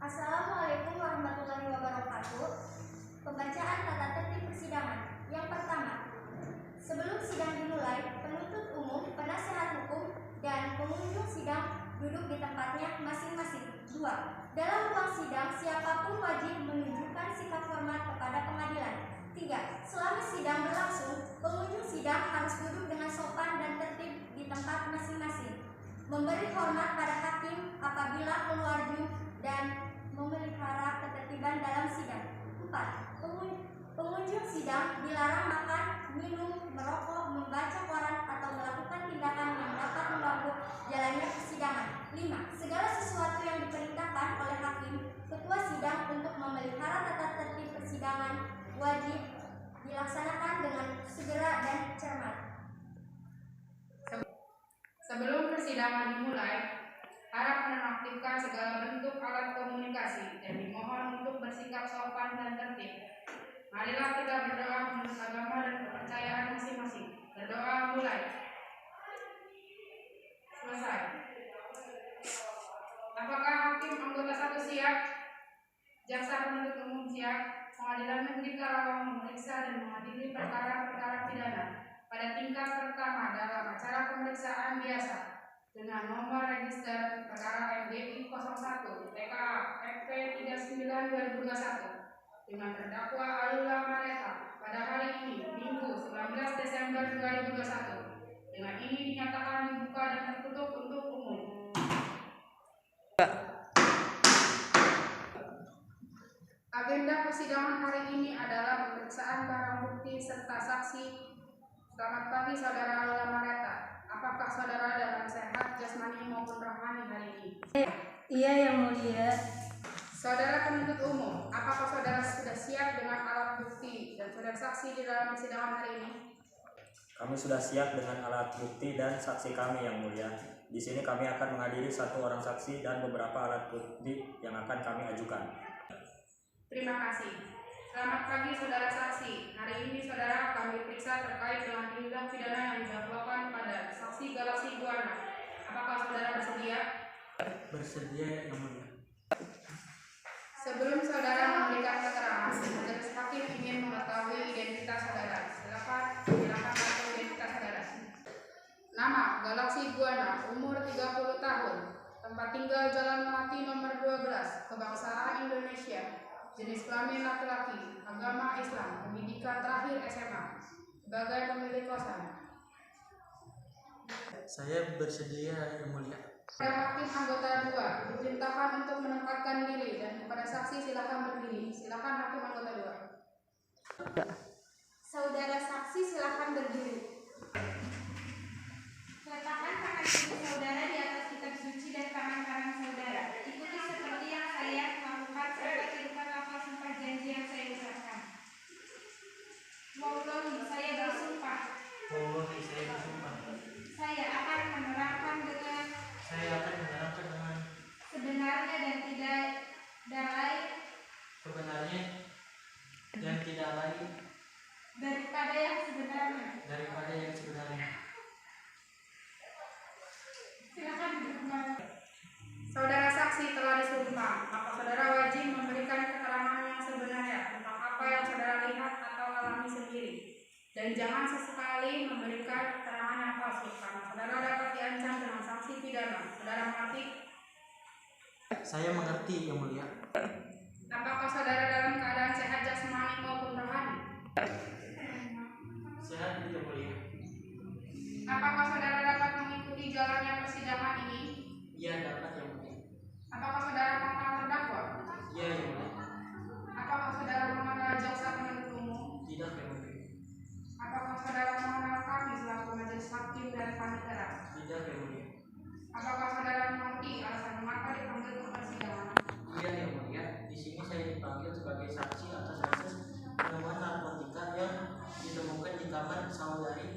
Assalamualaikum warahmatullahi wabarakatuh. Pembacaan tata tertib persidangan. Yang pertama, sebelum sidang dimulai, penuntut umum, penasehat hukum, dan pengunjung sidang duduk di tempatnya masing-masing. 2. Dalam ruang sidang, siapapun wajib menunjukkan sikap hormat kepada pengadilan. 3. Selama sidang berlangsung, pengunjung sidang harus duduk dengan sopan dan tertib di tempat masing-masing. Memberi hormat pada hakim apabila keluar jum dan memelihara ketertiban dalam sidang. 4. Pengunjung sidang dilarang makan, minum, merokok, membaca koran, atau melakukan tindakan yang dapat mengganggu jalannya persidangan. 5. Segala sesuatu yang diperintahkan oleh hakim, ketua sidang untuk memelihara tata tertib persidangan wajib dilaksanakan dengan segera dan cermat. Sebelum persidangan dimulai, harap menonaktifkan segala bentuk alat komunikasi dan dimohon untuk bersikap sopan dan tertib. Marilah kita berdoa menurut agama dan kepercayaan masing-masing. Berdoa mulai. Selesai. Apakah hakim anggota 1 siap? Jaksa penuntut umum siap? Pengadilan Negeri Karawang memeriksa dan mengadili perkara-perkara pidana pada tingkat pertama dalam acara pemeriksaan biasa dengan nomor register perkara MDI 01 TKA FP 39 2021 dengan terdakwa Alula Mareta pada hari ini Minggu 19 Desember 2021. Dengan ini dinyatakan dibuka dan tertutup untuk umum. Agenda persidangan hari ini adalah pemeriksaan barang bukti serta saksi. Selamat pagi saudara Alula Mareta. Apakah saudara dalam sehat jasmani maupun rohani hari ini? Iya, Yang Mulia. Saudara penuntut umum, apakah saudara sudah siap dengan alat bukti dan saudara saksi di dalam persidangan hari ini? Kami sudah siap dengan alat bukti dan saksi kami, Yang Mulia. Di sini kami akan menghadiri 1 orang saksi dan beberapa alat bukti yang akan kami ajukan. Terima kasih. Selamat pagi saudara saksi. Hari ini saudara akan diperiksa terkait dengan tindak pidana yang didakwakan pada saksi Galaksi Buana. Apakah saudara bersedia? Bersedia, Yang Mulia. Sebelum saudara memberikan keterangan, majelis hakim ingin mengetahui identitas saudara. Silakan mengaku identitas saudara. Nama Galaksi Buana, umur 30 tahun, tempat tinggal Jalan Melati nomor 12, kebangsaan Indonesia, jenis kelamin laki-laki, agama Islam, pendidikan terakhir SMA, sebagai pemilik kosan. Saya bersedia, Yang Mulia. Para hakim anggota 2 diperintahkan untuk menempatkan diri dan kepada saksi silakan berdiri. Silakan hakim anggota 2. Saudara saksi silakan berdiri. Letakkan tangan kiri saudara di atas kitab suci dan tangan kanan saudara. Ikuti seperti yang saya lakukan serta tirukan lafaz sumpah janji yang saya ucapkan. Wallahi, saya bersumpah. Wallahi, saya bersumpah. Saya akan menerangkan dengan sebenarnya dan tidak lain daripada yang sebenarnya. Silakan duduk kembali. Saudara saksi telah disumpah, maka saudara wajib memberikan keterangan yang sebenarnya tentang apa yang saudara lihat atau alami sendiri, dan jangan sesekali memberikan keterangan yang palsu karena saudara dapat diancam dengan sanksi pidana. Saudara mengerti? Saya mengerti, Yang Mulia. Apakah saudara dalam keadaan sehat jasmani maupun rohani? Sehat, Yang Mulia. Apakah saudara dapat mengikuti jalannya persidangan ini? Iya, dapat, Yang Mulia. Apakah saudara mengenal terdakwa? Iya, Yang Mulia. Apakah saudara mengenal jaksa penuntut umum? Tidak, Yang Mulia. Apakah saudara mengenal kami selaku majelis hakim dan panitera? Tidak, Yang Mulia. Apakah saudara mengerti alasan mengapa dipanggil ke persidangan? Iya, Yang Mulia. Di sini saya dipanggil sebagai saksi atas kasus penemuan narkotika yang ditemukan di kamar saudari.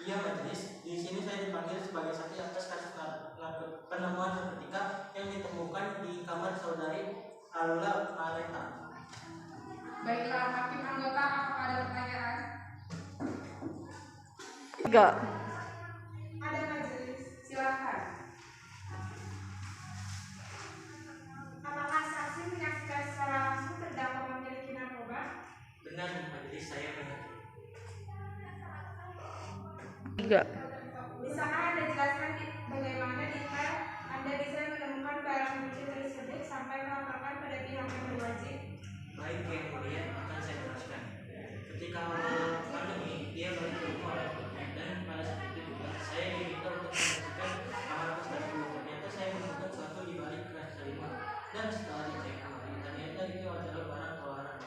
Iya, majelis. Di sini saya dipanggil sebagai saksi atas kasus penemuan narkotika yang ditemukan di kamar saudari Alula Mareta. Baiklah, hakim anggota, apakah ada pertanyaan? 3. Ada majelis, silakan. Ya. Bisakah Anda jelaskan bagaimana detail Anda bisa menemukan barang bukti tersebut sampai melaporkan pada pihak yang berwajib? Baik yang mulia, akan saya jelaskan. Ketika awal pandemi, dia balik ke rumah orang tuanya, dan pada saat itu juga saya diminta untuk membersihkan kamar kos tersebut. Ternyata saya menemukan sesuatu di balik keras selimut, dan setelah dicek kembali, ternyata itu adalah barang tawaran.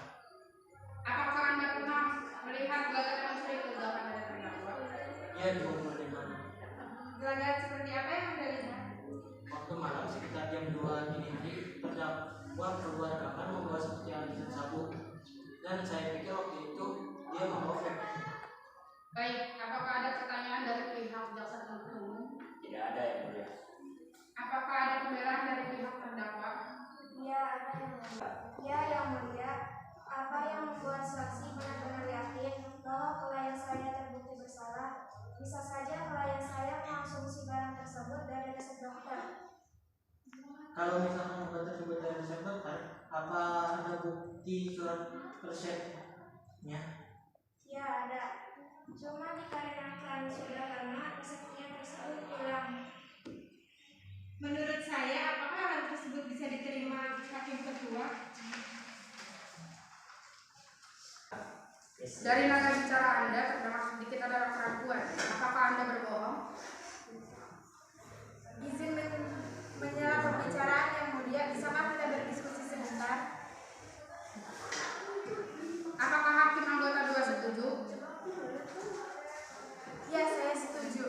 Apakah Anda pernah melihat gelagat yang mencurigakan dari terdakwa? Ya, 25. Gelagat seperti apa yang Anda lihat? Waktu malam sekitar jam 2 dini hari, terdakwa keluar kamar membawa seperti alat sabu, dan saya pikir waktu itu dia membawa vape. Baik, apakah ada pertanyaan dari pihak jaksa penuntut umum? Tidak ada yang mulia. Apakah ada pembelaan dari pihak terdakwa? Ya, ada yang mulia. Ya, yang mulia. Apa yang membuat saksi benar-benar yakin bahwa klien saya terbukti bersalah? Bisa saja klien saya mengonsumsi barang tersebut dari resep dokter. Kalau misalkan obat tersebut dari resep dokter, apa ada bukti surat resepnya? Ya, ada. Cuma dikarenakan sudah lama resepnya tersebut hilang. Menurut saya, apakah hal tersebut bisa diterima hakim ketua? Dari nada bicara Anda terdengar sedikit ada keraguan. Apakah Anda berbohong? Izin menyela pembicaraan yang mulia, bisakah kita berdiskusi sebentar? Apakah hakim anggota 2 setuju? Ya, saya setuju.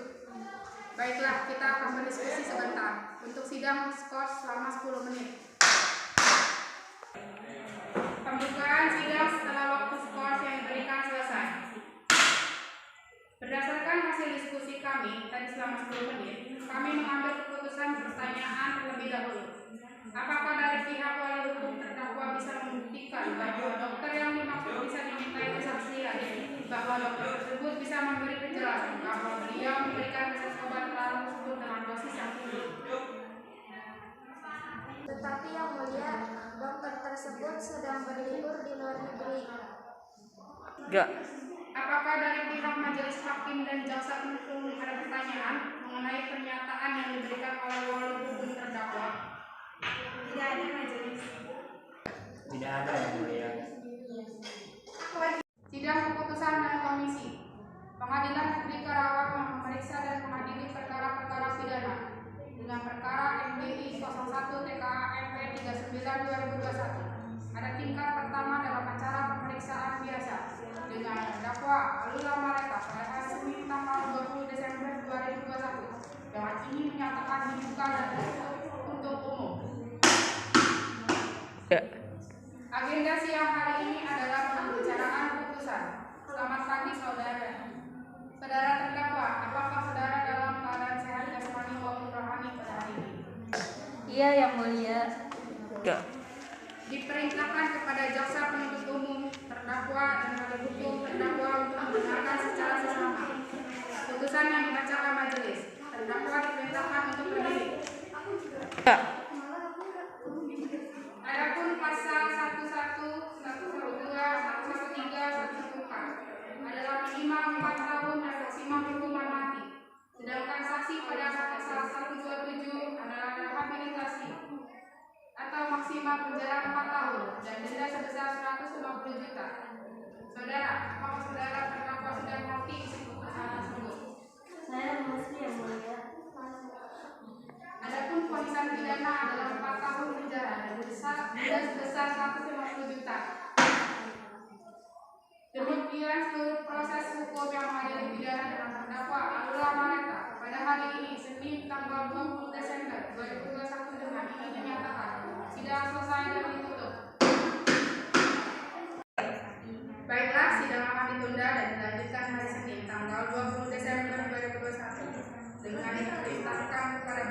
Baiklah, kita akan berdiskusi sebentar. Untuk sidang skor selama 10 menit. Pembukaan sidang setelah waktu skor yang diberikan selesai. Berdasarkan hasil diskusi kami tadi selama 10 menit, kami mengambil keputusan pertanyaan terlebih dahulu. Apakah dari pihak kuasa hukum terdakwa bisa membuktikan bahwa dokter yang dimaksud bisa dimintai kesaksian, bahwa dokter tersebut bisa memberi penjelasan bahwa beliau memberikan resep obat terlarang tersebut dengan dosis yang tinggi? Tetapi yang mulia, dokter tersebut sedang berlibur di luar negeri. Ya. Apakah dari pihak majelis hakim dan jaksa penuntut umum ada pertanyaan mengenai pernyataan yang diberikan oleh kuasa hukum terdakwa? Tidak ada majelis. Tidak ada yang mulia. Sidang keputusan dan komisi. Pengadilan Negeri Karawang memeriksa dan mengadili perkara-perkara pidana dengan perkara MBI 01 TKA-MP 39/2021. Ada tingkat pertama dalam acara pemeriksaan biasa dengan terdakwa Alula Mareta pada hari Senin tanggal 20 Desember 2021. Dengan ini menyatakan dibuka dan tertutup untuk umum. Ya. Agenda siang hari ini adalah pembicaraan putusan. Selamat pagi saudara. Saudara terdakwa, apakah saudara dalam keadaan sehat jasmani maupun rohani pada hari ini? Iya yang mulia. Ya. Diperintahkan kepada jaksa penuntut umum, terdakwa dan ahli hukum terdakwa untuk mendengarkan secara sesama putusan yang dibacakan majelis. Terdakwa diperintahkan untuk berdiri. Ya. Adapun pasal 11, 112, 113, 114 adalah minimal 4 tahun dan maksimal hukuman mati. Sedangkan saksi pada pasal 127 adalah rehabilitasi atau maksimal penjara 4 tahun dan denda sebesar 150 juta. Saudara, apakah saudara terdakwa sudah mengerti isi putusan tersebut? Saya mengerti yang mulia. Adapun vonis pidana adalah 4 tahun penjara dan denda sebesar 150 juta. Demikian seluruh proses hukum yang mengadili pidana dengan terdakwa Alula Mareta pada hari ini Senin tanggal 20 Desember 2021 dengan ini dinyatakan sidang selesai dan ditutup. Baiklah, sidang akan ditunda dan dilanjutkan hari Senin tanggal 20 Desember 2021 dengan diperintahkan kepada